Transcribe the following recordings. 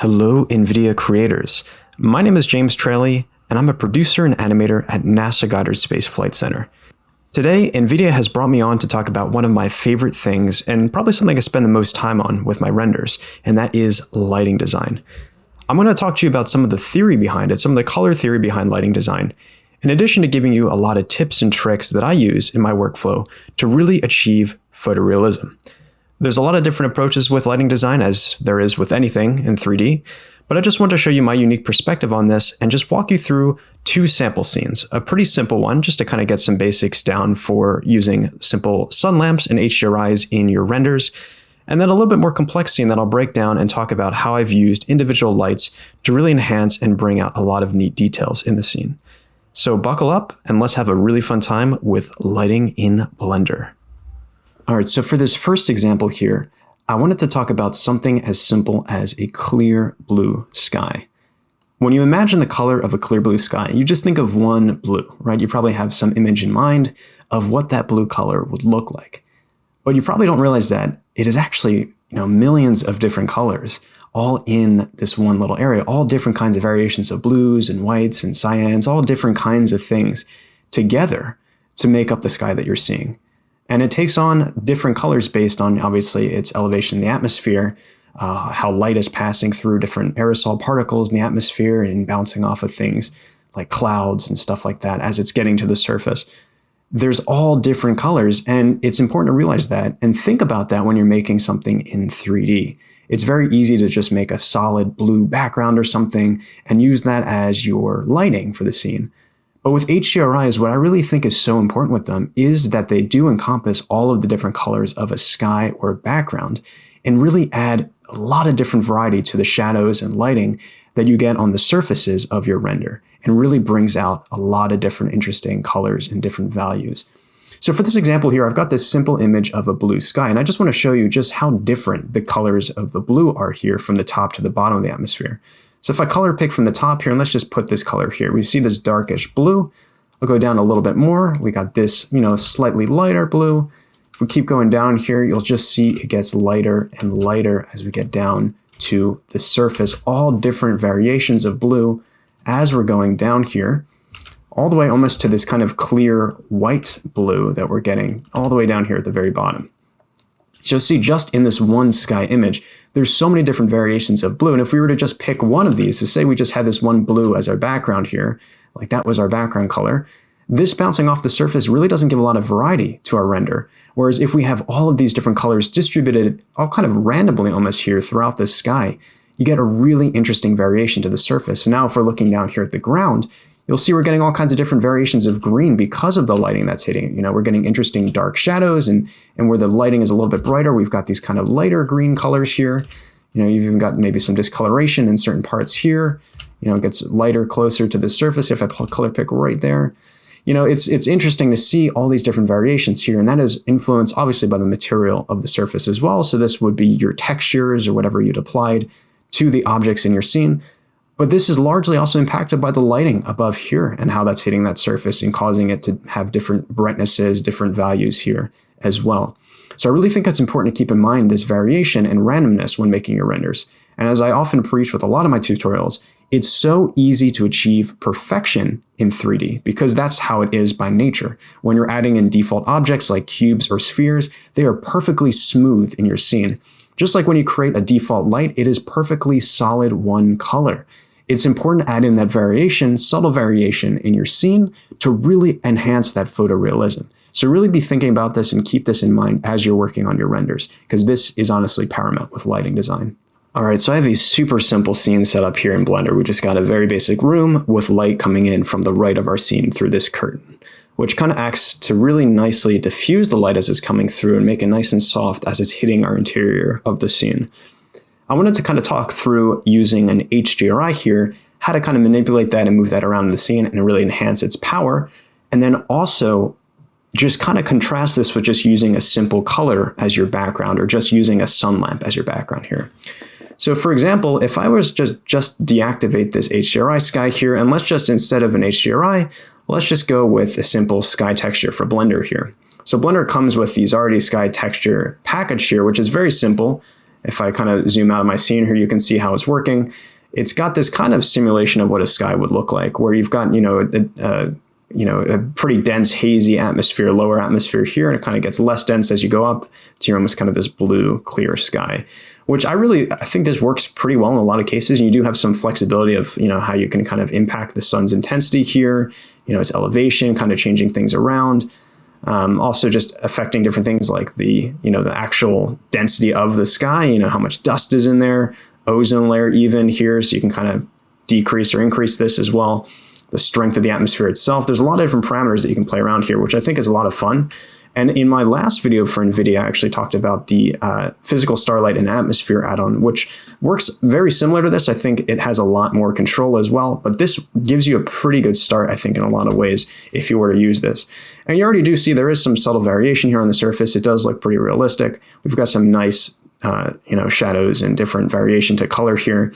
Hello, NVIDIA creators. My name is James Tralie, and I'm a producer and animator at NASA Goddard Space Flight Center. Today, NVIDIA has brought me on to talk about one of my favorite things, and probably something I spend the most time on with my renders, and that is lighting design. I'm going to talk to you about some of the theory behind it, some of the color theory behind lighting design, in addition to giving you a lot of tips and tricks that I use in my workflow to really achieve photorealism. There's a lot of different approaches with lighting design, as there is with anything in 3D, but I just want to show you my unique perspective on this and just walk you through two sample scenes. A pretty simple one, just to kind of get some basics down for using simple sun lamps and HDRIs in your renders, and then a little bit more complex scene that I'll break down and talk about how I've used individual lights to really enhance and bring out a lot of neat details in the scene. So buckle up and let's have a really fun time with lighting in Blender. All right, so for this first example here, I wanted to talk about something as simple as a clear blue sky. When you imagine the color of a clear blue sky, you just think of one blue, right? You probably have some image in mind of what that blue color would look like. But you probably don't realize that it is actually, millions of different colors all in this one little area, all different kinds of variations of blues and whites and cyans, all different kinds of things together to make up the sky that you're seeing. And it takes on different colors based on, obviously, its elevation in the atmosphere, how light is passing through different aerosol particles in the atmosphere and bouncing off of things like clouds and stuff like that as it's getting to the surface. There's all different colors, and it's important to realize that and think about that when you're making something in 3D. It's very easy to just make a solid blue background or something and use that as your lighting for the scene. But with HDRIs, what I really think is so important with them is that they do encompass all of the different colors of a sky or background and really add a lot of different variety to the shadows and lighting that you get on the surfaces of your render, and really brings out a lot of different interesting colors and different values. So for this example here, I've got this simple image of a blue sky, and I just want to show you just how different the colors of the blue are here from the top to the bottom of the atmosphere. So if I color pick from the top here, and let's just put this color here, we see this darkish blue. I'll go down a little bit more. We got this, slightly lighter blue. If we keep going down here, you'll just see it gets lighter and lighter as we get down to the surface, all different variations of blue as we're going down here, all the way almost to this kind of clear white blue that we're getting all the way down here at the very bottom. So you'll see just in this one sky image, there's so many different variations of blue. And if we were to just pick one of these, to say we just had this one blue as our background here, like that was our background color, this bouncing off the surface really doesn't give a lot of variety to our render. Whereas if we have all of these different colors distributed all kind of randomly almost here throughout the sky, you get a really interesting variation to the surface. So now if we're looking down here at the ground, you'll see we're getting all kinds of different variations of green because of the lighting that's hitting it. We're getting interesting dark shadows, and where the lighting is a little bit brighter, we've got these kind of lighter green colors here. You've even got maybe some discoloration in certain parts here. It gets lighter closer to the surface if I color pick right there. It's interesting to see all these different variations here, and that is influenced obviously by the material of the surface as well. So this would be your textures or whatever you'd applied to the objects in your scene. But this is largely also impacted by the lighting above here and how that's hitting that surface and causing it to have different brightnesses, different values here as well. So I really think it's important to keep in mind this variation and randomness when making your renders. And as I often preach with a lot of my tutorials, it's so easy to achieve perfection in 3D because that's how it is by nature. When you're adding in default objects like cubes or spheres, they are perfectly smooth in your scene. Just like when you create a default light, it is perfectly solid one color. It's important to add in that variation, subtle variation in your scene to really enhance that photorealism. So really be thinking about this and keep this in mind as you're working on your renders, because this is honestly paramount with lighting design. All right, so I have a super simple scene set up here in Blender. We just got a very basic room with light coming in from the right of our scene through this curtain, which kind of acts to really nicely diffuse the light as it's coming through and make it nice and soft as it's hitting our interior of the scene. I wanted to kind of talk through using an HDRI here, how to kind of manipulate that and move that around in the scene and really enhance its power. And then also just kind of contrast this with just using a simple color as your background or just using a sun lamp as your background here. So for example, if I was just deactivate this HDRI sky here, and let's just, instead of an HDRI, let's just go with a simple sky texture for Blender here. So Blender comes with these already sky texture package here, which is very simple. If I kind of zoom out of my scene here, you can see how it's working. It's got this kind of simulation of what a sky would look like, where you've got, a pretty dense, hazy atmosphere, lower atmosphere here, and it kind of gets less dense as you go up to your almost kind of this blue, clear sky, which I think this works pretty well in a lot of cases. And you do have some flexibility of, how you can kind of impact the sun's intensity here, its elevation, kind of changing things around. Also just affecting different things like the actual density of the sky, how much dust is in there, ozone layer even here, so you can kind of decrease or increase this as well. The strength of the atmosphere itself. There's a lot of different parameters that you can play around here, which I think is a lot of fun. And in my last video for NVIDIA, I actually talked about the physical starlight and atmosphere add-on, which works very similar to this. I think it has a lot more control as well, but this gives you a pretty good start, I think, in a lot of ways, if you were to use this. And you already do see there is some subtle variation here on the surface. It does look pretty realistic. We've got some nice, shadows and different variation to color here.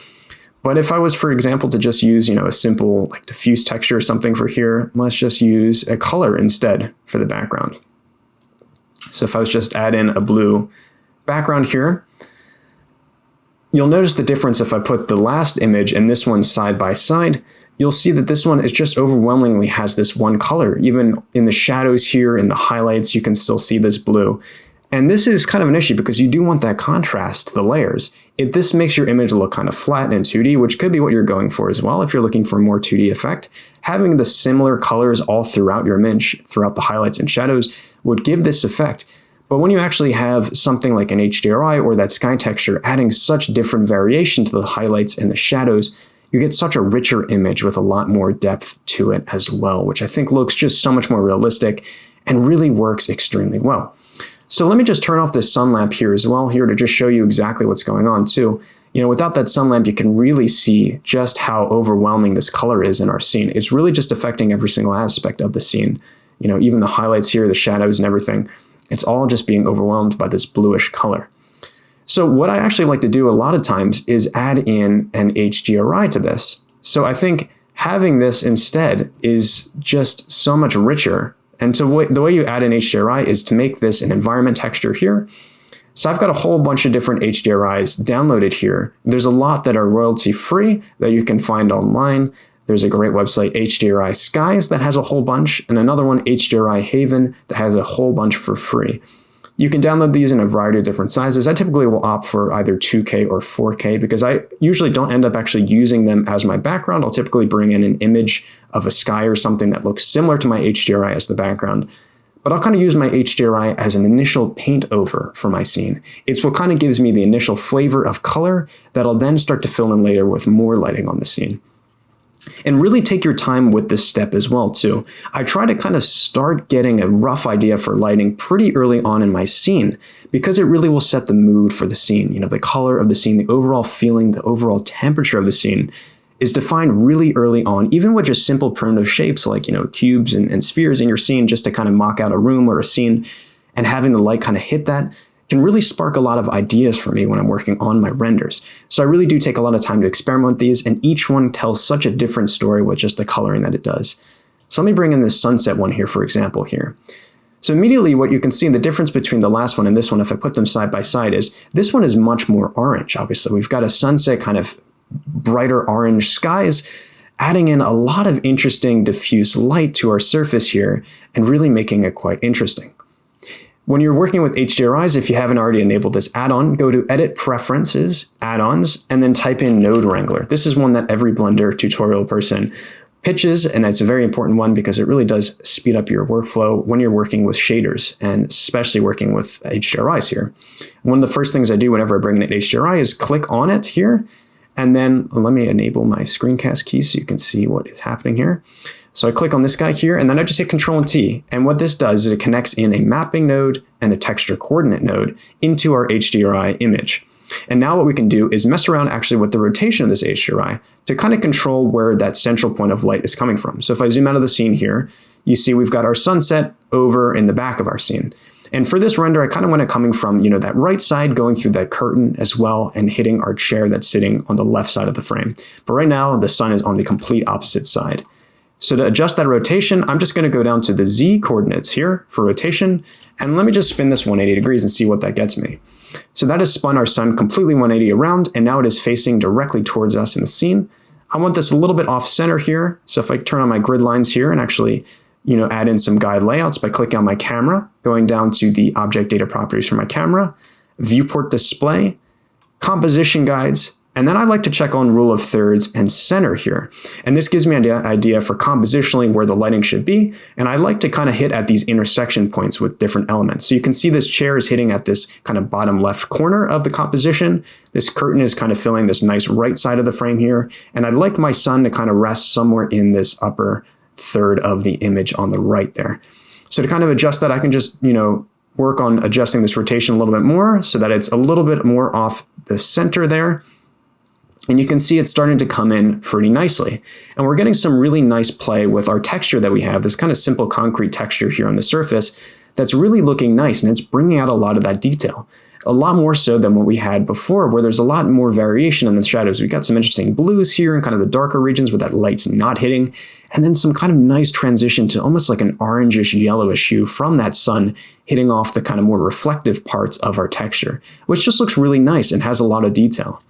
But if I was, for example, to just use, a simple like diffuse texture or something for here, let's just use a color instead for the background. So if I was just add in a blue background here, you'll notice the difference if I put the last image and this one side by side. You'll see that this one is just overwhelmingly has this one color. Even in the shadows here, in the highlights, you can still see this blue. And this is kind of an issue because you do want that contrast to the layers. This makes your image look kind of flat in 2D, which could be what you're going for as well. If you're looking for a more 2D effect, having the similar colors all throughout your image, throughout the highlights and shadows, would give this effect. But when you actually have something like an HDRI or that sky texture adding such different variation to the highlights and the shadows, you get such a richer image with a lot more depth to it as well, which I think looks just so much more realistic and really works extremely well. So let me just turn off this sun lamp here as well, here to just show you exactly what's going on too. Without that sun lamp, you can really see just how overwhelming this color is in our scene. It's really just affecting every single aspect of the scene. Even the highlights here, the shadows and everything, it's all just being overwhelmed by this bluish color. So what I actually like to do a lot of times is add in an HDRI to this. So I think having this instead is just so much richer. And so the way you add an HDRI is to make this an environment texture here. So I've got a whole bunch of different HDRIs downloaded here. There's a lot that are royalty free that you can find online. There's a great website, HDRI Skies, that has a whole bunch, and another one, HDRI Haven, that has a whole bunch for free. You can download these in a variety of different sizes. I typically will opt for either 2K or 4K because I usually don't end up actually using them as my background. I'll typically bring in an image of a sky or something that looks similar to my HDRI as the background. But I'll kind of use my HDRI as an initial paint over for my scene. It's what kind of gives me the initial flavor of color that I'll then start to fill in later with more lighting on the scene. And really take your time with this step as well too. I try to kind of start getting a rough idea for lighting pretty early on in my scene because it really will set the mood for the scene. The color of the scene, the overall feeling, the overall temperature of the scene is defined really early on, even with just simple primitive shapes like, cubes and spheres in your scene just to kind of mock out a room or a scene, and having the light kind of hit that can really spark a lot of ideas for me when I'm working on my renders. So I really do take a lot of time to experiment with these, and each one tells such a different story with just the coloring that it does. So let me bring in this sunset one here, for example here. So immediately what you can see, the difference between the last one and this one, if I put them side by side, is this one is much more orange, obviously. We've got a sunset, kind of brighter orange skies, adding in a lot of interesting diffuse light to our surface here and really making it quite interesting. When you're working with HDRIs, if you haven't already enabled this add-on, go to Edit Preferences, Add-ons, and then type in Node Wrangler. This is one that every Blender tutorial person pitches, and it's a very important one because it really does speed up your workflow when you're working with shaders, and especially working with HDRIs here. One of the first things I do whenever I bring in an HDRI is click on it here, and then let me enable my screencast key so you can see what is happening here. So I click on this guy here, and then I just hit Control and T. And what this does is it connects in a mapping node and a texture coordinate node into our HDRI image. And now what we can do is mess around actually with the rotation of this HDRI to kind of control where that central point of light is coming from. So if I zoom out of the scene here, you see we've got our sunset over in the back of our scene. And for this render, I kind of want it coming from, that right side going through that curtain as well and hitting our chair that's sitting on the left side of the frame. But right now, the sun is on the complete opposite side. So to adjust that rotation, I'm just going to go down to the Z coordinates here for rotation, and let me just spin this 180 degrees and see what that gets me. So that has spun our sun completely 180 around, and now it is facing directly towards us in the scene. I want this a little bit off center here. So if I turn on my grid lines here and actually, add in some guide layouts by clicking on my camera, going down to the object data properties for my camera, viewport display, composition guides, and then I like to check on rule of thirds and center here. And this gives me an idea for compositionally where the lighting should be. And I like to kind of hit at these intersection points with different elements. So you can see this chair is hitting at this kind of bottom left corner of the composition. This curtain is kind of filling this nice right side of the frame here. And I'd like my sun to kind of rest somewhere in this upper third of the image on the right there. So to kind of adjust that, I can just, work on adjusting this rotation a little bit more so that it's a little bit more off the center there. And you can see it's starting to come in pretty nicely. And we're getting some really nice play with our texture that we have, this kind of simple concrete texture here on the surface that's really looking nice, and it's bringing out a lot of that detail. A lot more so than what we had before, where there's a lot more variation in the shadows. We've got some interesting blues here in kind of the darker regions where that light's not hitting, and then some kind of nice transition to almost like an orangish yellowish hue from that sun hitting off the kind of more reflective parts of our texture, which just looks really nice and has a lot of detail.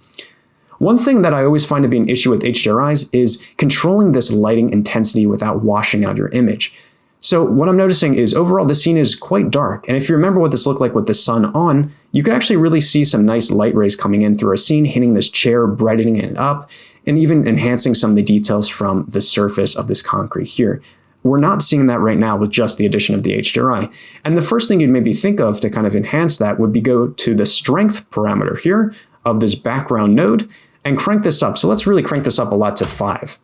One thing that I always find to be an issue with HDRIs is controlling this lighting intensity without washing out your image. So what I'm noticing is overall the scene is quite dark. And if you remember what this looked like with the sun on, you can actually really see some nice light rays coming in through our scene, hitting this chair, brightening it up, and even enhancing some of the details from the surface of this concrete here. We're not seeing that right now with just the addition of the HDRI. And the first thing you'd maybe think of to kind of enhance that would be go to the strength parameter here of this background node and crank this up. So let's really crank this up a lot to 5.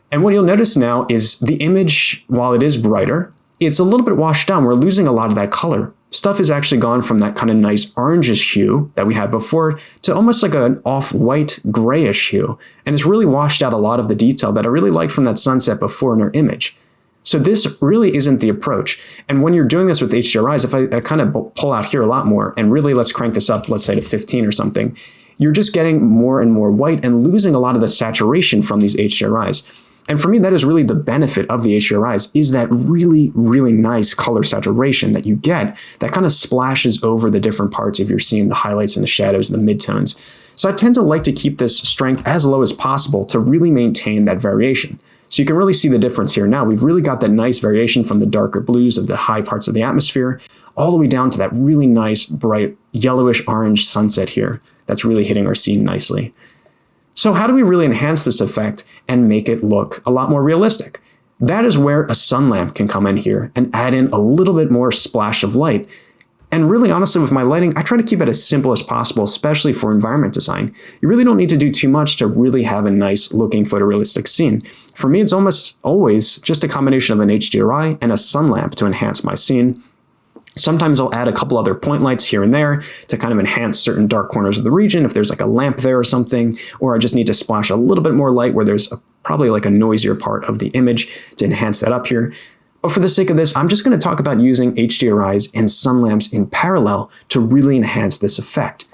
And what you'll notice now is the image, while it is brighter, it's a little bit washed down. We're losing a lot of that color. Stuff has actually gone from that kind of nice orangish hue that we had before to almost like an off-white grayish hue. And it's really washed out a lot of the detail that I really liked from that sunset before in our image. So this really isn't the approach. And when you're doing this with HDRIs, if I kind of pull out here a lot more and really let's crank this up, let's say to 15 or something, you're just getting more and more white and losing a lot of the saturation from these HDRIs. And for me, that is really the benefit of the HDRIs, is that really, really nice color saturation that you get that kind of splashes over the different parts of your scene, the highlights and the shadows and the midtones. So I tend to like to keep this strength as low as possible to really maintain that variation. So you can really see the difference here now. We've really got that nice variation from the darker blues of the high parts of the atmosphere, all the way down to that really nice, bright, yellowish orange sunset here that's really hitting our scene nicely. So how do we really enhance this effect and make it look a lot more realistic? That is where a sun lamp can come in here and add in a little bit more splash of light. And really honestly with my lighting, I try to keep it as simple as possible, especially for environment design. You really don't need to do too much to really have a nice looking photorealistic scene. For me, it's almost always just a combination of an HDRI and a sun lamp to enhance my scene. Sometimes I'll add a couple other point lights here and there to kind of enhance certain dark corners of the region if there's like a lamp there or something, or I just need to splash a little bit more light where there's probably like a noisier part of the image to enhance that up here. But for the sake of this, I'm just going to talk about using HDRIs and sun lamps in parallel to really enhance this effect.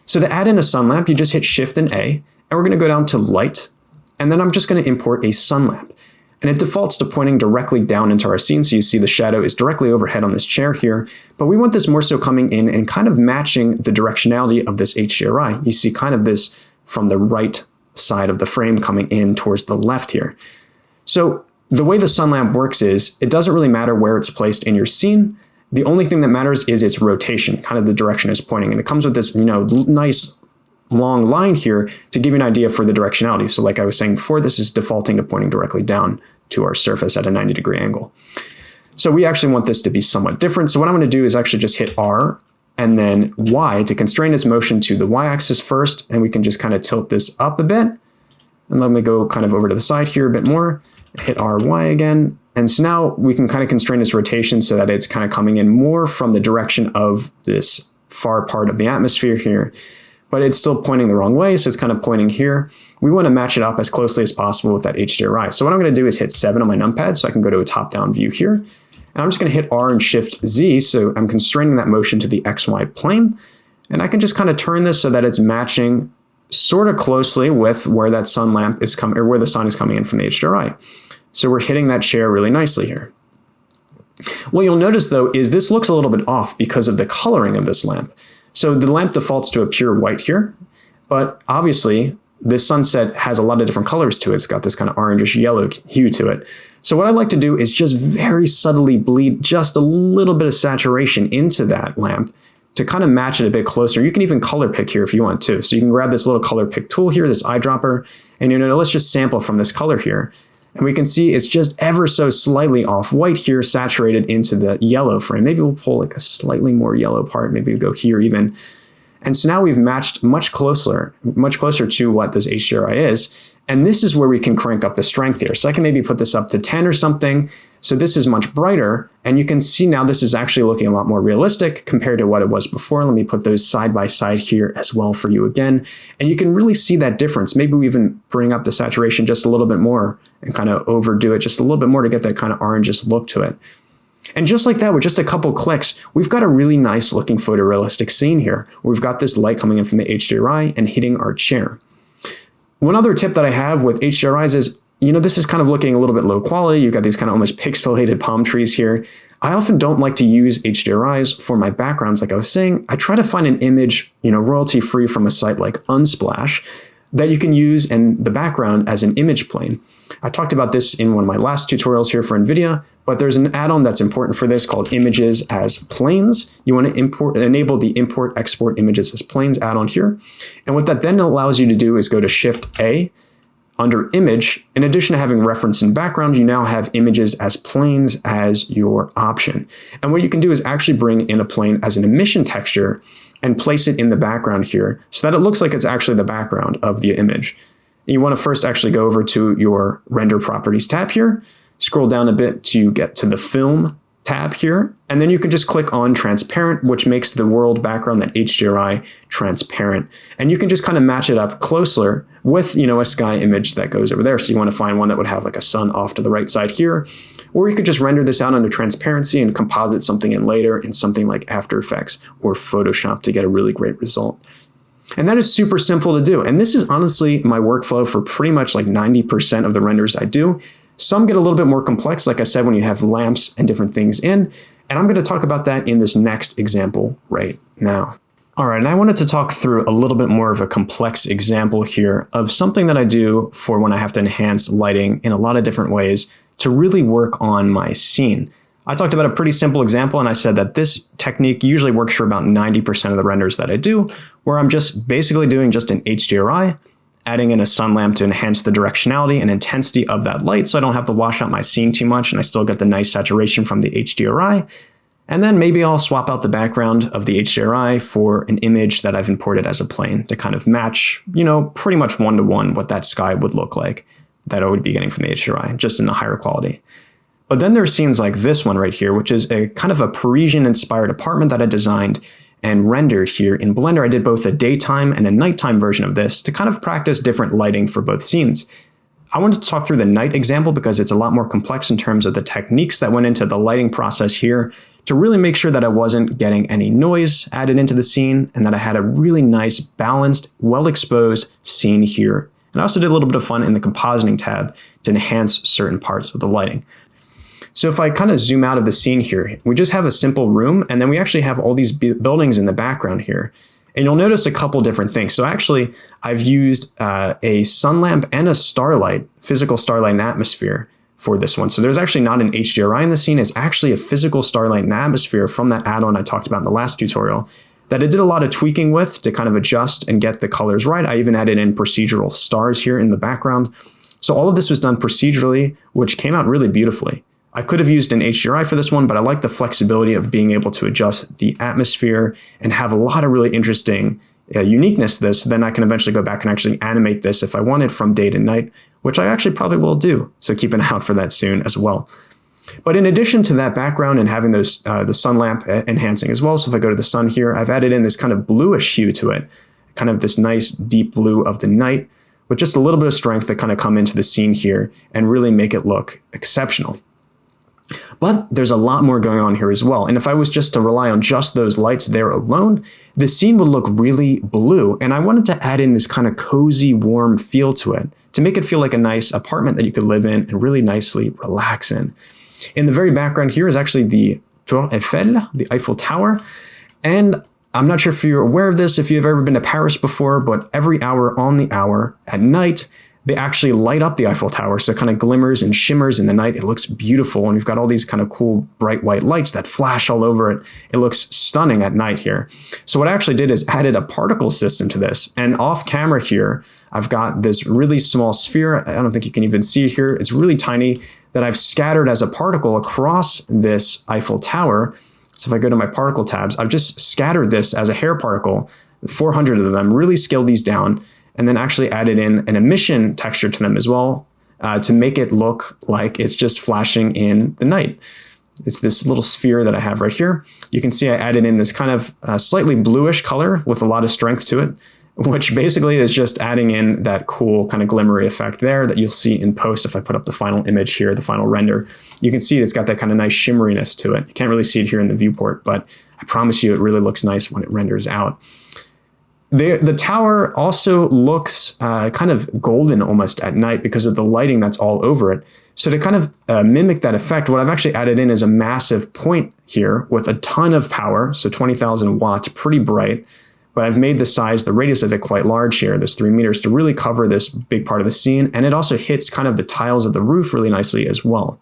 So to add in a sun lamp, you just hit Shift and A, and we're going to go down to Light, and then I'm just going to import a sun lamp. And it defaults to pointing directly down into our scene, so you see the shadow is directly overhead on this chair here, but we want this more so coming in and kind of matching the directionality of this HDRI. You see kind of this from the right side of the frame coming in towards the left here. So the way the sun lamp works is, it doesn't really matter where it's placed in your scene. The only thing that matters is its rotation, kind of the direction it's pointing, and it comes with this, nice long line here to give you an idea for the directionality. So like I was saying before, this is defaulting to pointing directly down to our surface at a 90-degree angle. So we actually want this to be somewhat different. So what I'm going to do is actually just hit R and then Y to constrain its motion to the Y-axis first, and we can just kind of tilt this up a bit. And let me go kind of over to the side here a bit more, hit R, Y again. And so now we can kind of constrain its rotation so that it's kind of coming in more from the direction of this far part of the atmosphere here, but it's still pointing the wrong way, so it's kind of pointing here. We want to match it up as closely as possible with that HDRI. So what I'm going to do is hit 7 on my numpad so I can go to a top-down view here. And I'm just going to hit R and Shift Z, so I'm constraining that motion to the XY plane. And I can just kind of turn this so that it's matching sort of closely with where that sun lamp is coming, or where the sun is coming in from the HDRI. So we're hitting that chair really nicely here. What you'll notice though is this looks a little bit off because of the coloring of this lamp. So the lamp defaults to a pure white here, but obviously this sunset has a lot of different colors to it. It's got this kind of orangish yellow hue to it. So what I like to do is just very subtly bleed just a little bit of saturation into that lamp to kind of match it a bit closer. You can even color pick here if you want to. So you can grab this little color pick tool here, this eyedropper, and let's just sample from this color here. And we can see it's just ever so slightly off white here, saturated into the yellow frame. Maybe we'll pull like a slightly more yellow part. Maybe we'll go here even. And so now we've matched much closer to what this HDRI is. And this is where we can crank up the strength here. So I can maybe put this up to 10 or something. So this is much brighter. And you can see now this is actually looking a lot more realistic compared to what it was before. Let me put those side by side here as well for you again. And you can really see that difference. Maybe we even bring up the saturation just a little bit more and kind of overdo it just a little bit more to get that kind of orangish look to it. And just like that, with just a couple clicks, we've got a really nice looking photorealistic scene here. We've got this light coming in from the HDRI and hitting our chair. One other tip that I have with HDRIs is, this is kind of looking a little bit low quality. You've got these kind of almost pixelated palm trees here. I often don't like to use HDRIs for my backgrounds. Like I was saying, I try to find an image, royalty free from a site like Unsplash that you can use in the background as an image plane. I talked about this in one of my last tutorials here for NVIDIA, but there's an add-on that's important for this called Images as Planes. You want to enable the Import Export Images as Planes add-on here. And what that then allows you to do is go to Shift-A under Image. In addition to having reference and background, you now have Images as Planes as your option. And what you can do is actually bring in a plane as an emission texture and place it in the background here so that it looks like it's actually the background of the image. You want to first actually go over to your Render Properties tab here, scroll down a bit to get to the Film tab here, and then you can just click on Transparent, which makes the world background, that HDRI, transparent. And you can just kind of match it up closer with, a sky image that goes over there. So you want to find one that would have like a sun off to the right side here, or you could just render this out under transparency and composite something in later in something like After Effects or Photoshop to get a really great result. And that is super simple to do. And this is honestly my workflow for pretty much like 90% of the renders I do. Some get a little bit more complex, like I said, when you have lamps and different things in. And I'm going to talk about that in this next example right now. All right, and I wanted to talk through a little bit more of a complex example here of something that I do for when I have to enhance lighting in a lot of different ways to really work on my scene. I talked about a pretty simple example, and I said that this technique usually works for about 90% of the renders that I do, where I'm just basically doing just an HDRI, adding in a sun lamp to enhance the directionality and intensity of that light so I don't have to wash out my scene too much and I still get the nice saturation from the HDRI. And then maybe I'll swap out the background of the HDRI for an image that I've imported as a plane to kind of match, pretty much one-to-one what that sky would look like that I would be getting from the HDRI, just in a higher quality. But then there's scenes like this one right here, which is a kind of a Parisian-inspired apartment that I designed and rendered here in Blender. I did both a daytime and a nighttime version of this to kind of practice different lighting for both scenes. I wanted to talk through the night example because it's a lot more complex in terms of the techniques that went into the lighting process here to really make sure that I wasn't getting any noise added into the scene and that I had a really nice, balanced, well-exposed scene here. And I also did a little bit of fun in the compositing tab to enhance certain parts of the lighting. So if I kind of zoom out of the scene here, we just have a simple room, and then we actually have all these buildings in the background here. And you'll notice a couple different things. So actually, I've used a sun lamp and a starlight, physical starlight and atmosphere for this one. So there's actually not an HDRI in the scene. It's actually a physical starlight and atmosphere from that add-on I talked about in the last tutorial that I did a lot of tweaking with to kind of adjust and get the colors right. I even added in procedural stars here in the background. So all of this was done procedurally, which came out really beautifully. I could have used an HDRI for this one, but I like the flexibility of being able to adjust the atmosphere and have a lot of really interesting uniqueness to this. Then I can eventually go back and actually animate this if I wanted from day to night, which I actually probably will do. So keep an eye out for that soon as well. But in addition to that background and having those the sun lamp enhancing as well, so if I go to the sun here, I've added in this kind of bluish hue to it, kind of this nice deep blue of the night with just a little bit of strength that kind of come into the scene here and really make it look exceptional. But there's a lot more going on here as well. And if I was just to rely on just those lights there alone, the scene would look really blue. And I wanted to add in this kind of cozy, warm feel to it to make it feel like a nice apartment that you could live in and really nicely relax in. In the very background here is actually the Tour Eiffel, the Eiffel Tower. And I'm not sure if you're aware of this, if you've ever been to Paris before, but every hour on the hour at night, they actually light up the Eiffel Tower. So it kind of glimmers and shimmers in the night. It looks beautiful. And we've got all these kind of cool bright white lights that flash all over it. It looks stunning at night here. So what I actually did is added a particle system to this. And off camera here, I've got this really small sphere. I don't think you can even see it here. It's really tiny that I've scattered as a particle across this Eiffel Tower. So if I go to my particle tabs, I've just scattered this as a hair particle, 400 of them, really scaled these down, and then actually added in an emission texture to them as well to make it look like it's just flashing in the night. It's this little sphere that I have right here. You can see I added in this kind of slightly bluish color with a lot of strength to it, which basically is just adding in that cool kind of glimmery effect there that you'll see in post. If I put up the final image here, the final render, you can see it's got that kind of nice shimmeriness to it. You can't really see it here in the viewport, but I promise you it really looks nice when it renders out. The tower also looks kind of golden almost at night because of the lighting that's all over it. So to kind of mimic that effect, what I've actually added in is a massive point here with a ton of power, so 20,000 watts, pretty bright. But I've made the size, the radius of it quite large here, this 3 meters, to really cover this big part of the scene. And it also hits kind of the tiles of the roof really nicely as well.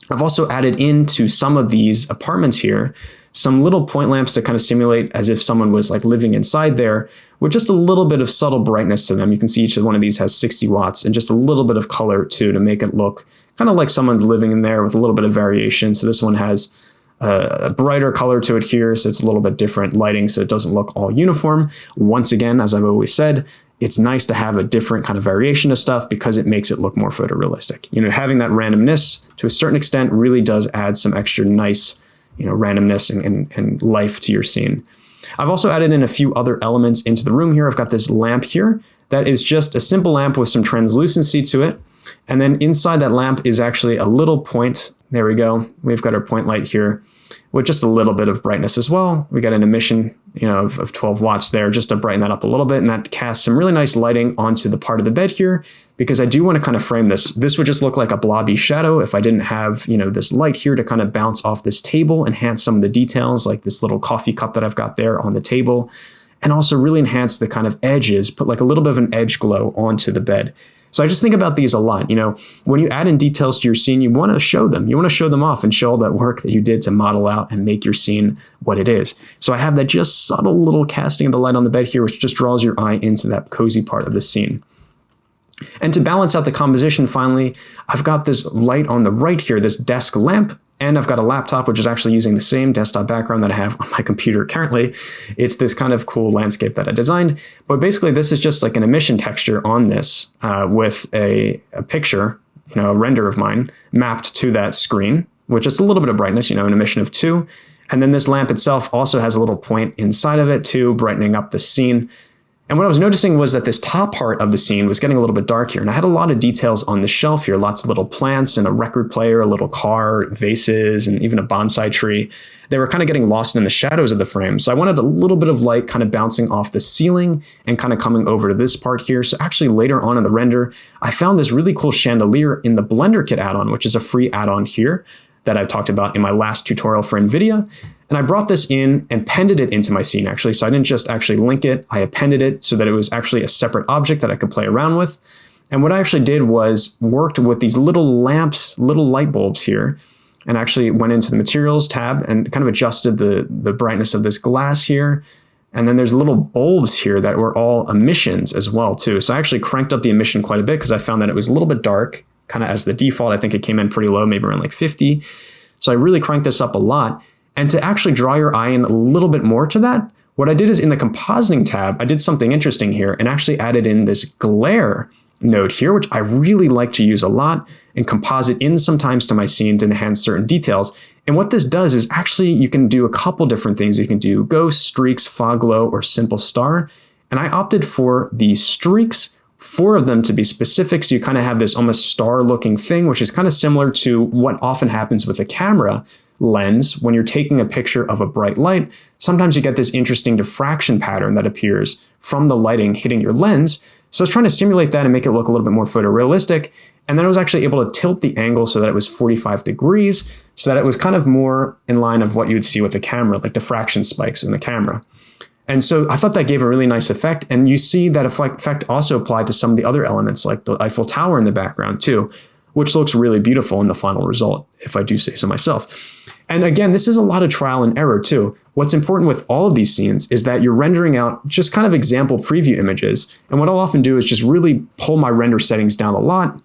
I've also added into some of these apartments here some little point lamps to kind of simulate as if someone was like living inside there with just a little bit of subtle brightness to them. You can see each of one of these has 60 watts and just a little bit of color too to make it look kind of like someone's living in there with a little bit of variation. So this one has a brighter color to it here, so it's a little bit different lighting so it doesn't look all uniform. Once again, as I've always said, it's nice to have a different kind of variation of stuff because it makes it look more photorealistic. You know, having that randomness to a certain extent really does add some extra nice, you know, randomness and life to your scene. I've also added in a few other elements into the room here. I've got this lamp here that is just a simple lamp with some translucency to it. And then inside that lamp is actually a little point. There we go. We've got our point light here with just a little bit of brightness as well. We got an emission, you know, of 12 watts there just to brighten that up a little bit. And that casts some really nice lighting onto the part of the bed here because I do want to kind of frame this. This would just look like a blobby shadow if I didn't have, you know, this light here to kind of bounce off this table, enhance some of the details like this little coffee cup that I've got there on the table, and also really enhance the kind of edges, put like a little bit of an edge glow onto the bed. So I just think about these a lot. You know, when you add in details to your scene, you want to show them. You want to show them off and show all that work that you did to model out and make your scene what it is. So I have that just subtle little casting of the light on the bed here, which just draws your eye into that cozy part of the scene. And to balance out the composition, finally, I've got this light on the right here, this desk lamp, and I've got a laptop, which is actually using the same desktop background that I have on my computer currently. It's this kind of cool landscape that I designed. But basically, this is just like an emission texture on this with a picture, you know, a render of mine mapped to that screen, with just a little bit of brightness, you know, an emission of 2. And then this lamp itself also has a little point inside of it too, brightening up the scene. And what I was noticing was that this top part of the scene was getting a little bit dark here. And I had a lot of details on the shelf here, lots of little plants and a record player, a little car, vases, and even a bonsai tree. They were kind of getting lost in the shadows of the frame. So I wanted a little bit of light kind of bouncing off the ceiling and kind of coming over to this part here. So actually later on in the render, I found this really cool chandelier in the Blender Kit add-on, which is a free add-on here that I've talked about in my last tutorial for NVIDIA. And I brought this in and appended it into my scene actually. So I didn't just actually link it, I appended it so that it was actually a separate object that I could play around with. And what I actually did was worked with these little lamps, little light bulbs here, and actually went into the materials tab and kind of adjusted the brightness of this glass here. And then there's little bulbs here that were all emissions as well too. So I actually cranked up the emission quite a bit because I found that it was a little bit dark, kind of as the default. I think it came in pretty low, maybe around like 50. So I really cranked this up a lot. And to actually draw your eye in a little bit more to that, what I did is in the compositing tab, I did something interesting here and actually added in this glare node here, which I really like to use a lot and composite in sometimes to my scene to enhance certain details. And what this does is actually you can do a couple different things. You can do ghost, streaks, fog glow, or simple star. And I opted for the streaks, 4 of them to be specific. So you kind of have this almost star looking thing, which is kind of similar to what often happens with a camera lens when you're taking a picture of a bright light. Sometimes you get this interesting diffraction pattern that appears from the lighting hitting your lens. So I was trying to simulate that and make it look a little bit more photorealistic. And then I was actually able to tilt the angle so that it was 45 degrees, so that it was kind of more in line of what you would see with the camera, like diffraction spikes in the camera. And so I thought that gave a really nice effect. And you see that effect also applied to some of the other elements, like the Eiffel Tower in the background too, which looks really beautiful in the final result, if I do say so myself. And again, this is a lot of trial and error too. What's important with all of these scenes is that you're rendering out just kind of example preview images. And what I'll often do is just really pull my render settings down a lot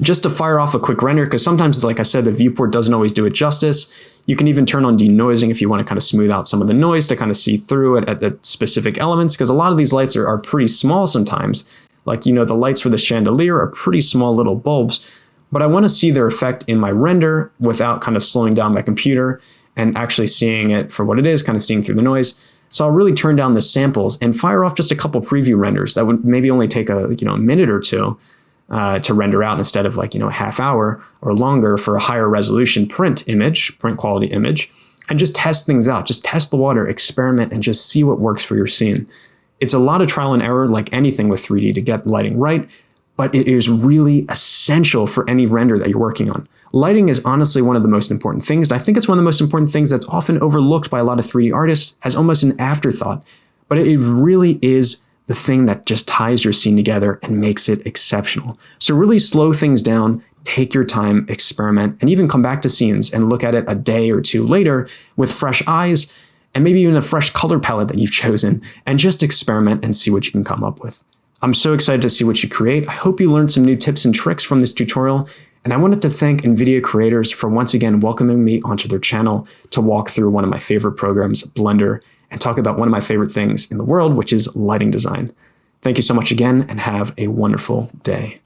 just to fire off a quick render, because sometimes, like I said, the viewport doesn't always do it justice. You can even turn on denoising if you want to kind of smooth out some of the noise to kind of see through it at specific elements, because a lot of these lights are pretty small sometimes. Like, you know, the lights for the chandelier are pretty small little bulbs, but I want to see their effect in my render without kind of slowing down my computer and actually seeing it for what it is, kind of seeing through the noise. So I'll really turn down the samples and fire off just a couple preview renders that would maybe only take a minute or two to render out, instead of like, a half hour or longer for a higher resolution print quality image, and just test things out. Just test the water, experiment, and just see what works for your scene. It's a lot of trial and error, like anything with 3D, to get lighting right, but it is really essential for any render that you're working on. Lighting is honestly one of the most important things. I think it's one of the most important things that's often overlooked by a lot of 3D artists as almost an afterthought, but it really is the thing that just ties your scene together and makes it exceptional. So really slow things down, take your time, experiment, and even come back to scenes and look at it a day or two later with fresh eyes and maybe even a fresh color palette that you've chosen, and just experiment and see what you can come up with. I'm so excited to see what you create. I hope you learned some new tips and tricks from this tutorial, and I wanted to thank NVIDIA creators for once again welcoming me onto their channel to walk through one of my favorite programs, Blender, and talk about one of my favorite things in the world, which is lighting design. Thank you so much again, and have a wonderful day.